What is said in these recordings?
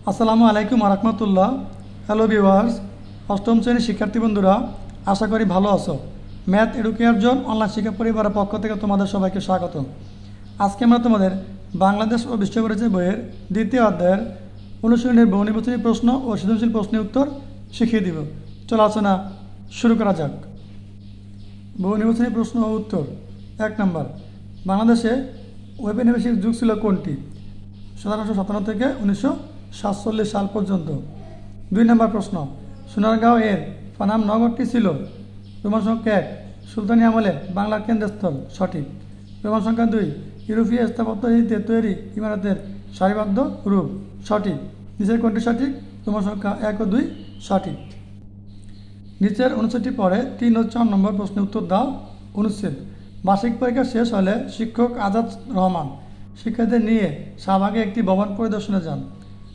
আসসালামু আলাইকুম রহমতুল্লাহ। Hello viewers, অষ্টম শ্রেণীর শিক্ষার্থী বন্ধুরা, আশা করি ভালো আছো। ম্যাথ এডুকেয়ার জোন অনলাইন শিক্ষা পরিবারের পক্ষ থেকে তোমাদের সবাইকে স্বাগত। আজকে আমরা তোমাদের বাংলাদেশ ও বিশ্ব পরিচয় বইয়ের দ্বিতীয় অধ্যায়ের অনুশীলনের বহুনির্বাচনী প্রশ্ন ও সৃজনশীল প্রশ্নের উত্তর শিখিয়ে দিব। চলো আলোচনা শুরু করা যাক। বহুনির্বাচনী প্রশ্ন ও উত্তর। 1 নম্বর, বাংলাদেশে ঔপনিবেশিক যুগ ছিল কোনটি? 1757 থেকে 1947 সাল পর্যন্ত। 2 নম্বর প্রশ্ন, সোনারগাঁও এর পানাম নগরটি ছিল? প্রমাণ সংখ্যা 1, সুলতানি আমলে বাংলার কেন্দ্রস্থল, সঠিক। প্রমাণ সংখ্যা 2, ইউরোপীয় স্থাপত্য রীতিতে তৈরি ইমারতের সারিবদ্ধ রূপ, সঠিক। নিচের কোনটি সঠিক? প্রমাণ সংখ্যা 1 ও 2 সঠিক। নিচের অনুচ্ছেদটি পরে 3 ও 4 নম্বর প্রশ্নের উত্তর দাও। অনুচ্ছেদ, বার্ষিক পরীক্ষা শেষ হলে শিক্ষক আজাদ রহমান শিক্ষার্থীদের নিয়ে শাহবাগে একটি ভবন পরিদর্শনে যান।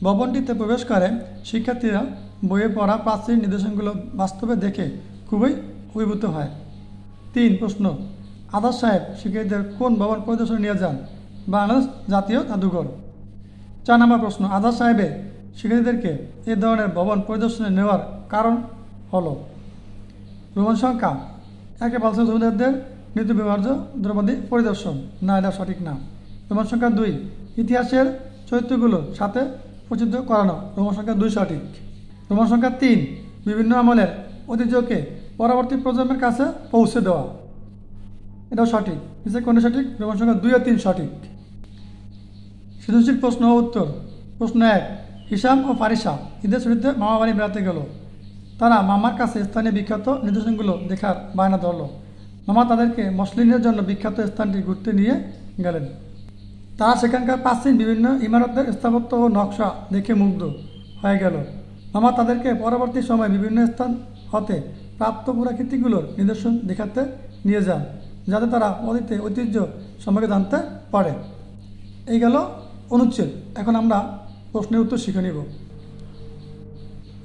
ভবনটিতে প্রবেশ করে শিক্ষার্থীরা বইয়ে পড়া প্রাচীন নিদর্শনগুলো বাস্তবে দেখে খুবই অভিভূত হয়। 3 প্রশ্ন, আজাদ সাহেব শিক্ষার্থীদের কোন ভবন পরিদর্শনে নিয়ে যান? বাংলাদেশ জাতীয় জাদুঘর। 4 নম্বর প্রশ্ন, আজাদ সাহেবের শিক্ষার্থীদেরকে এ ধরনের ভবন পরিদর্শনে নেওয়ার কারণ হলো? প্রমাণ সংখ্যা 1 বলছে জমিদারদের নিত্য ব্যবহার্য দ্রব্যাদি পরিদর্শন, না, এটা সঠিক না। প্রমাণ সংখ্যা 2, ইতিহাসের চরিত্রগুলোর সাথে পরিচিত করানো, প্রমাণ সংখ্যা 2 সঠিক। প্রমাণ সংখ্যা 3, বিভিন্ন আমলের ঐতিহ্যকে পরবর্তী প্রজন্মের কাছে পৌঁছে দেওয়া, এটাও সঠিক। নিচে কোনটি সঠিক? প্রমাণ সংখ্যা 2 ও 3 সঠিক। সৃজনশীল প্রশ্ন ও উত্তর। প্রশ্ন 1, হিসাম ও ফারিসা ঈদের ছুটিতে মামা বাড়ি বেড়াতে গেল। তারা মামার কাছে স্থানীয় বিখ্যাত নিদর্শনগুলো দেখার বায়না ধরল। মামা তাদেরকে মসলিনের জন্য বিখ্যাত স্থানটি ঘুরতে নিয়ে গেলেন। তারা সেখানকার প্রাচীন বিভিন্ন ইমারতের স্থাপত্য ও নকশা দেখে মুগ্ধ হয়ে গেল। মামা তাদেরকে পরবর্তী সময় বিভিন্ন স্থান হতে প্রাপ্ত পুরাকীর্তিগুলোর নিদর্শন দেখাতে নিয়ে যান, যাতে তারা অতীতে ঐতিহ্য সম্পর্কে জানতে পারে। এই গেল অনুচ্ছেদ। এখন আমরা প্রশ্নের উত্তর শিখে নিব।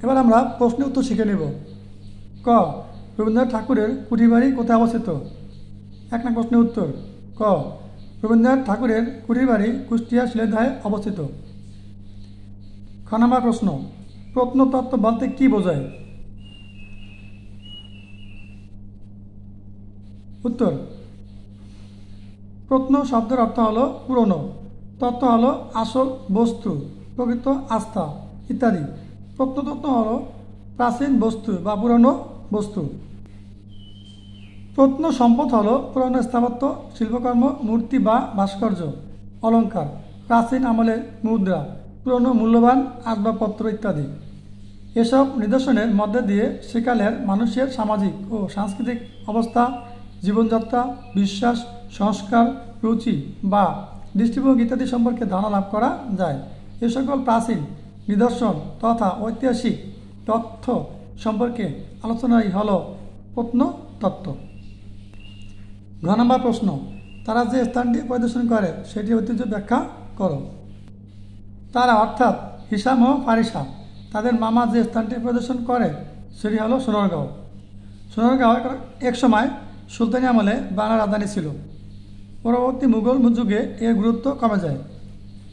এবার আমরা প্রশ্নের উত্তর শিখে নেব। ক, রবীন্দ্রনাথ ঠাকুরের কুঠিবাড়ি কোথায় অবস্থিত? 1 নম্বর প্রশ্নের উত্তর। ক, রবীন্দ্রনাথ ঠাকুরের কুঠিবাড়ি কুষ্টিয়া শিলেদহে অবস্থিত। খ নম্বর প্রশ্ন, প্রত্নতত্ত্ব বলতে কি বোঝায়? উত্তর, প্রত্ন শব্দের অর্থ হলো পুরনো, তত্ত্ব হলো আসল বস্তু, প্রকৃত আস্থা ইত্যাদি। প্রত্নতত্ত্ব হলো প্রাচীন বস্তু বা পুরনো বস্তু। প্রত্ন সম্পদ হলো পুরনো স্থাপত্য, শিল্পকর্ম, মূর্তি বা ভাস্কর্য, অলঙ্কার, প্রাচীন আমলের মুদ্রা, পুরনো মূল্যবান আসবাবপত্র ইত্যাদি। এসব নিদর্শনের মধ্যে দিয়ে সেকালের মানুষের সামাজিক ও সাংস্কৃতিক অবস্থা, জীবনযাত্রা, বিশ্বাস, সংস্কার, রুচি বা দৃষ্টিভঙ্গি ইত্যাদি সম্পর্কে ধারণা লাভ করা যায়। এ সকল প্রাচীন নিদর্শন তথা ঐতিহাসিক তথ্য সম্পর্কে আলোচনাই হল প্রত্নতত্ত্ব। ঘ নম্বর প্রশ্ন, তারা যে স্থানটি পরিদর্শন করে সেটি ঐতিহ্য ব্যাখ্যা করো। তারা অর্থাৎ হিসাম ও ফারিসা তাদের মামা যে স্থানটি পরিদর্শন করে সেটি হলো সোনারগাঁও। সোনারগাঁও এক সময় সুলতানি আমলে বাংলার রাজধানী ছিল। পরবর্তী মুঘল যুগে এর গুরুত্ব কমে যায়,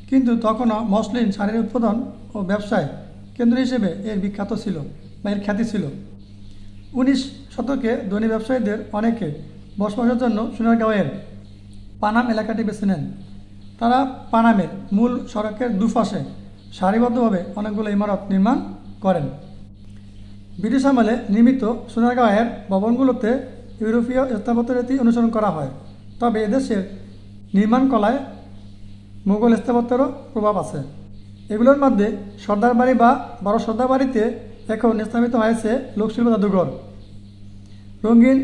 কিন্তু তখনও মসলিন শাড়ির উৎপাদন ও ব্যবসায় কেন্দ্র হিসেবে এর বিখ্যাত ছিল বা এর খ্যাতি ছিল। 19 শতকে ধনী ব্যবসায়ীদের অনেকে বসবাসের জন্য সোনারগাঁওয়ের পানাম এলাকাটি বেছে নেন। তারা পানামের মূল সড়কের দুপাশে সারিবদ্ধভাবে অনেকগুলো ইমারত নির্মাণ করেন। ব্রিটিশ আমলে নির্মিত সোনারগাঁওয়ের ভবনগুলোতে ইউরোপীয় স্থাপত্য রীতি অনুসরণ করা হয়, তবে এদেশের নির্মাণ কলায় মুঘল স্থাপত্যেরও প্রভাব আছে। এগুলোর মধ্যে সর্দার বাড়ি বা বড় সর্দার বাড়িতে এখন স্থাপিত হয়েছে লোকশিল্প জাদুঘর। রঙিন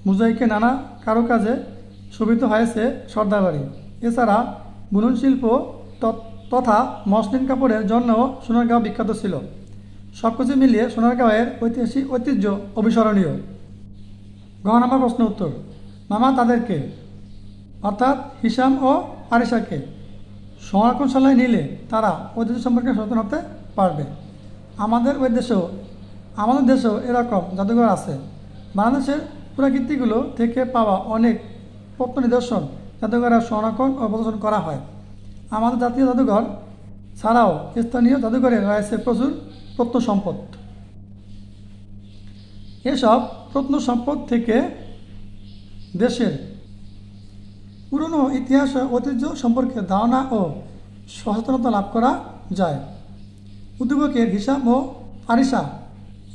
মোজাইকে নানা কারুকাজে শোভিত হয়েছে সর্দার বাড়ি। এছাড়া বুনন শিল্প তথা মসলিন কাপড়ের জন্যও সোনারগাঁও বিখ্যাত ছিল। সবকিছু মিলিয়ে সোনারগাঁওয়ের ঐতিহাসিক ঐতিহ্য অবিস্মরণীয়। ঘ নম্বর প্রশ্ন উত্তর। মামা তাদেরকে অর্থাৎ হিসাম ও ফারিসাকে সংরক্ষণশালায় নিলে তারা ঐতিহ্য সম্পর্কে সচেতন হতে পারবে। আমাদের দেশেও এরকম জাদুঘর আছে। বাংলাদেশের পুরাকীর্তিগুলো থেকে পাওয়া অনেক প্রত্ন নিদর্শন জাদুঘরে সংরক্ষণ ও প্রদর্শন করা হয়। আমাদের জাতীয় জাদুঘর ছাড়াও স্থানীয় জাদুঘরে রয়েছে প্রচুর প্রত্নসম্পদ। এসব প্রত্নসম্পদ থেকে দেশের পুরনো ইতিহাস ও ঐতিহ্য সম্পর্কে ধারণা ও সচেতনতা লাভ করা যায়। উদ্দীপকের হিসাব ও আরিশা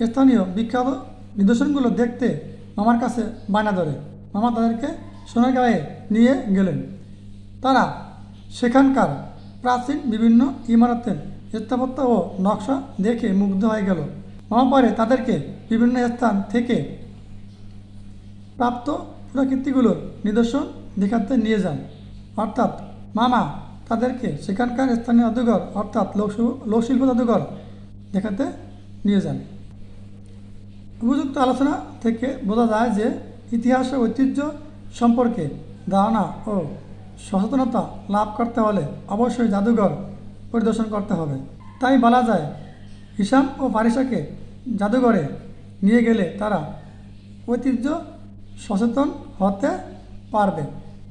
স্থানীয় বিখ্যাত নিদর্শনগুলো দেখতে মামার কাছে বায়না ধরে। মামা তাদেরকে সোনারগাঁয়ে নিয়ে গেলেন। তারা সেখানকার প্রাচীন বিভিন্ন ইমারতের স্থাপত্য ও নকশা দেখে মুগ্ধ হয়ে গেল। মামা পরে তাদেরকে বিভিন্ন স্থান থেকে প্রাপ্ত পুরাকীর্তিগুলোর নিদর্শন দেখাতে নিয়ে যান। অর্থাৎ মামা তাদেরকে সেখানকার স্থানীয় জাদুঘর অর্থাৎ লোকশিল্প জাদুঘর দেখাতে নিয়ে যান। উপযুক্ত আলোচনা থেকে বোঝা যায় যে ইতিহাস ও ঐতিহ্য সম্পর্কে ধারণা ও সচেতনতা লাভ করতে হলে অবশ্যই জাদুঘর পরিদর্শন করতে হবে। তাই বলা যায় হিসাম ও ফারিসাকে জাদুঘরে নিয়ে গেলে তারা ঐতিহ্য সচেতন হতে পারবে।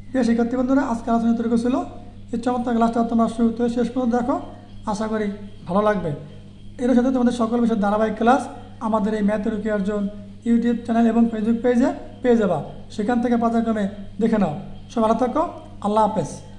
প্রিয় শিক্ষার্থী বন্ধুরা, আজকে আলোচনা তৈরি ছিল। এই চমৎকার ক্লাসটা তোমরা শুরু থেকে শেষ পর্যন্ত দেখো, আশা করি ভালো লাগবে। এর সাথে তোমাদের সকল বিষয়ের ধারাবাহিক ক্লাস আমাদের এই ম্যাথ রুকি অর্জন ইউটিউব চ্যানেল এবং ফেসবুক পেজে পেয়ে যাবা। সেখান থেকে পর্যায়ক্রমে দেখে নাও। সব ভালো থাকো, আল্লাহ হাফেজ।